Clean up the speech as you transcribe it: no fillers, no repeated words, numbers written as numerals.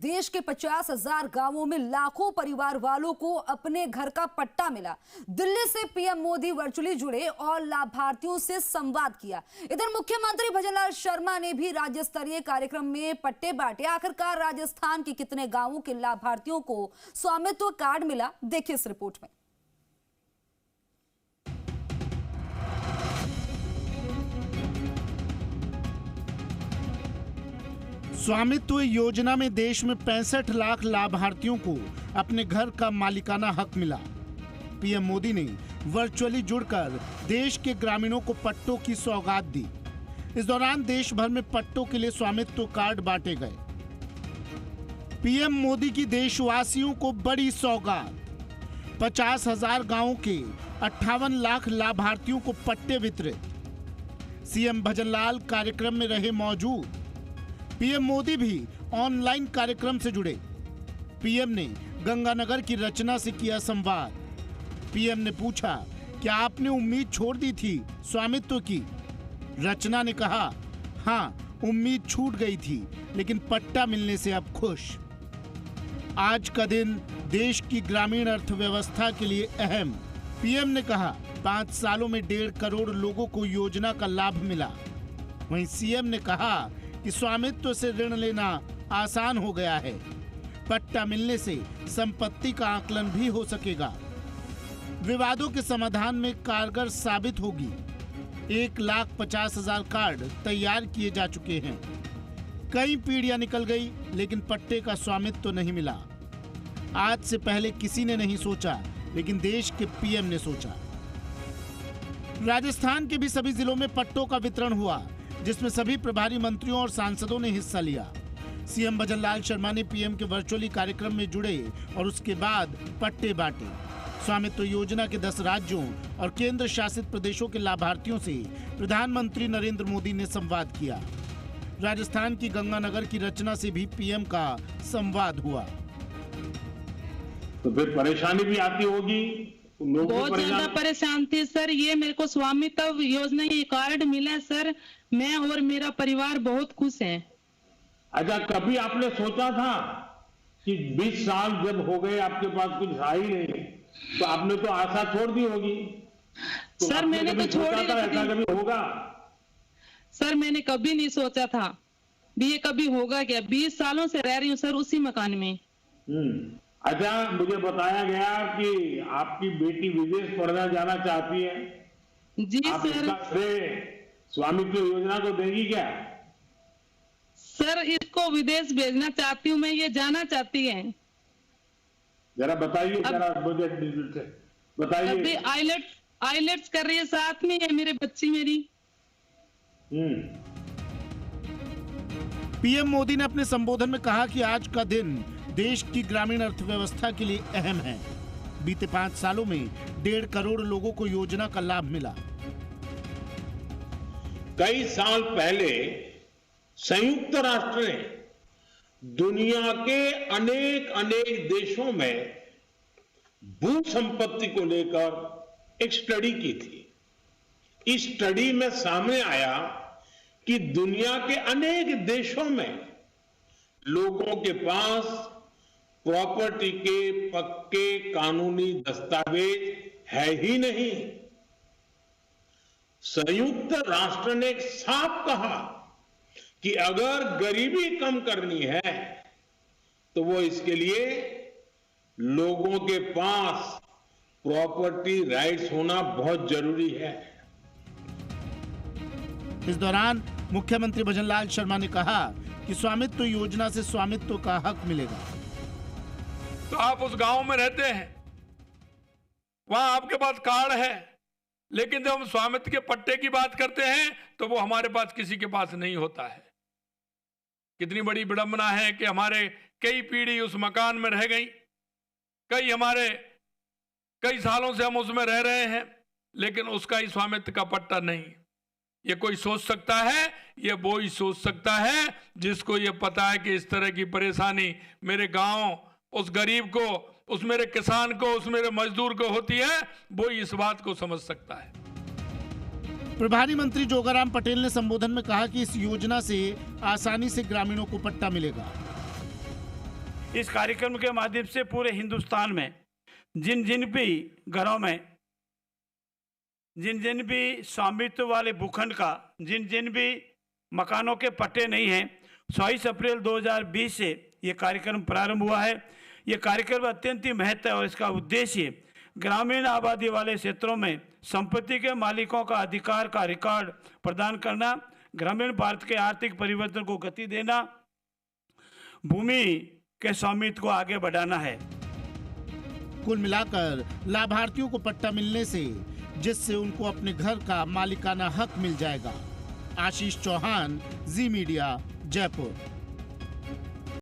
देश के 50,000 गांवों में लाखों परिवार वालों को अपने घर का पट्टा मिला। दिल्ली से पीएम मोदी वर्चुअली जुड़े और लाभार्थियों से संवाद किया। इधर मुख्यमंत्री भजनलाल शर्मा ने भी राज्य स्तरीय कार्यक्रम में पट्टे बांटे। आखिरकार राजस्थान के कितने गांवों के लाभार्थियों को स्वामित्व कार्ड मिला, देखिए इस रिपोर्ट में। स्वामित्व योजना में देश में 65 लाख लाभार्थियों को अपने घर का मालिकाना हक मिला। पीएम मोदी ने वर्चुअली जुड़कर देश के ग्रामीणों को पट्टों की सौगात दी। इस दौरान देश भर में पट्टों के लिए स्वामित्व कार्ड बांटे गए। पीएम मोदी की देशवासियों को बड़ी सौगात। 50,000 गांवों के 58 लाख लाभार्थियों को पट्टे वितरित। सीएम भजनलाल कार्यक्रम में रहे मौजूद। पीएम मोदी भी ऑनलाइन कार्यक्रम से जुड़े। पीएम ने गंगानगर की रचना से किया संवाद। पीएम ने पूछा, क्या आपने उम्मीद छोड़ दी थी स्वामित्व की? रचना ने कहा, हाँ, उम्मीद छूट गई थी, लेकिन पट्टा मिलने से अब खुश। आज का दिन देश की ग्रामीण अर्थव्यवस्था के लिए अहम। पीएम ने कहा, 5 सालों में 1.5 करोड़ लोगों को योजना का लाभ मिला। वहीं सीएम ने कहा कि स्वामित्व से ऋण लेना आसान हो गया है। पट्टा मिलने से संपत्ति का आकलन भी हो सकेगा। विवादों के समाधान में कारगर साबित होगी। 1,50,000 कार्ड तैयार किए जा चुके हैं। कई पीढ़ियां निकल गई, लेकिन पट्टे का स्वामित्व नहीं मिला। आज से पहले किसी ने नहीं सोचा, लेकिन देश के पीएम ने सोचा। राजस्थान के भी सभी जिलों में पट्टों का वितरण हुआ, जिसमें सभी प्रभारी मंत्रियों और सांसदों ने हिस्सा लिया। सीएम भजनलाल शर्मा ने पीएम के वर्चुअली कार्यक्रम में जुड़े और उसके बाद पट्टे बांटे। स्वामित्व योजना के 10 राज्यों और केंद्र शासित प्रदेशों के लाभार्थियों से प्रधानमंत्री नरेंद्र मोदी ने संवाद किया। राजस्थान की गंगानगर की रचना से भी पीएम का संवाद हुआ। तो फिर परेशानी भी आती होगी, बहुत ज्यादा परेशान थे सर। ये मेरे को स्वामित्व योजना ये कार्ड मिला सर, मैं और मेरा परिवार बहुत खुश हैं। अच्छा, कभी आपने सोचा था कि 20 साल जब हो गए आपके पास कुछ था ही नहीं, तो आपने तो आशा छोड़ दी होगी? तो सर मैंने तो छोड़ी था ऐसा कभी होगा? सर मैंने कभी नहीं सोचा था भी ये कभी होगा क्या। 20 सालों से रह रही हूँ सर उसी मकान में। अच्छा, मुझे बताया गया कि आपकी बेटी विदेश पढ़ना जाना चाहती है। जी आप सर। इसका श्रेय स्वामित्व योजना को देगी क्या? सर इसको विदेश भेजना चाहती हूँ मैं, ये जाना चाहती है। जरा बताइए, जरा मुझे बताइए। अभी आइलेट्स कर रही है, साथ में है मेरे बच्ची मेरी। पीएम मोदी ने अपने संबोधन में कहा कि आज का दिन देश की ग्रामीण अर्थव्यवस्था के लिए अहम है। बीते 5 सालों में 1.5 करोड़ लोगों को योजना का लाभ मिला। कई साल पहले संयुक्त राष्ट्र ने दुनिया के अनेक देशों में भू संपत्ति को लेकर एक स्टडी की थी। इस स्टडी में सामने आया कि दुनिया के अनेक देशों में लोगों के पास प्रॉपर्टी के पक्के कानूनी दस्तावेज है ही नहीं। संयुक्त राष्ट्र ने साफ कहा कि अगर गरीबी कम करनी है तो वो इसके लिए लोगों के पास प्रॉपर्टी राइट्स होना बहुत जरूरी है। इस दौरान मुख्यमंत्री भजनलाल शर्मा ने कहा कि स्वामित्व योजना से स्वामित्व का हक मिलेगा। तो आप उस गांव में रहते हैं, वहां आपके पास कार्ड है, लेकिन जब हम स्वामित्व के पट्टे की बात करते हैं तो वो हमारे पास किसी के पास नहीं होता है। कितनी बड़ी विडंबना है कि हमारे कई पीढ़ी उस मकान में रह गई, कई सालों से हम उसमें रह रहे हैं, लेकिन उसका ही स्वामित्व का पट्टा नहीं। ये कोई सोच सकता है, ये वो ही सोच सकता है जिसको ये पता है कि इस तरह की परेशानी मेरे गांव, उस गरीब को, उस मेरे किसान को, उस मेरे मजदूर को होती है, वो इस बात को समझ सकता है। प्रभारी मंत्री जोगाराम पटेल ने संबोधन में कहा कि इस योजना से आसानी से ग्रामीणों को पट्टा मिलेगा। इस कार्यक्रम के माध्यम से पूरे हिंदुस्तान में जिन जिन भी घरों में जिन जिन भी स्वामित्व वाले भूखंड का जिन जिन भी मकानों के पट्टे नहीं हैं, 22 अप्रैल 2020 से ये कार्यक्रम प्रारंभ हुआ है। ये कार्यक्रम अत्यंत ही महत्व है और इसका उद्देश्य ग्रामीण आबादी वाले क्षेत्रों में संपत्ति के मालिकों का अधिकार का रिकॉर्ड प्रदान करना, ग्रामीण भारत के आर्थिक परिवर्तन को गति देना, भूमि के स्वामित्व को आगे बढ़ाना है। कुल मिलाकर लाभार्थियों को पट्टा मिलने से जिससे उनको अपने घर का मालिकाना हक मिल जाएगा। आशीष चौहान, जी मीडिया, जयपुर।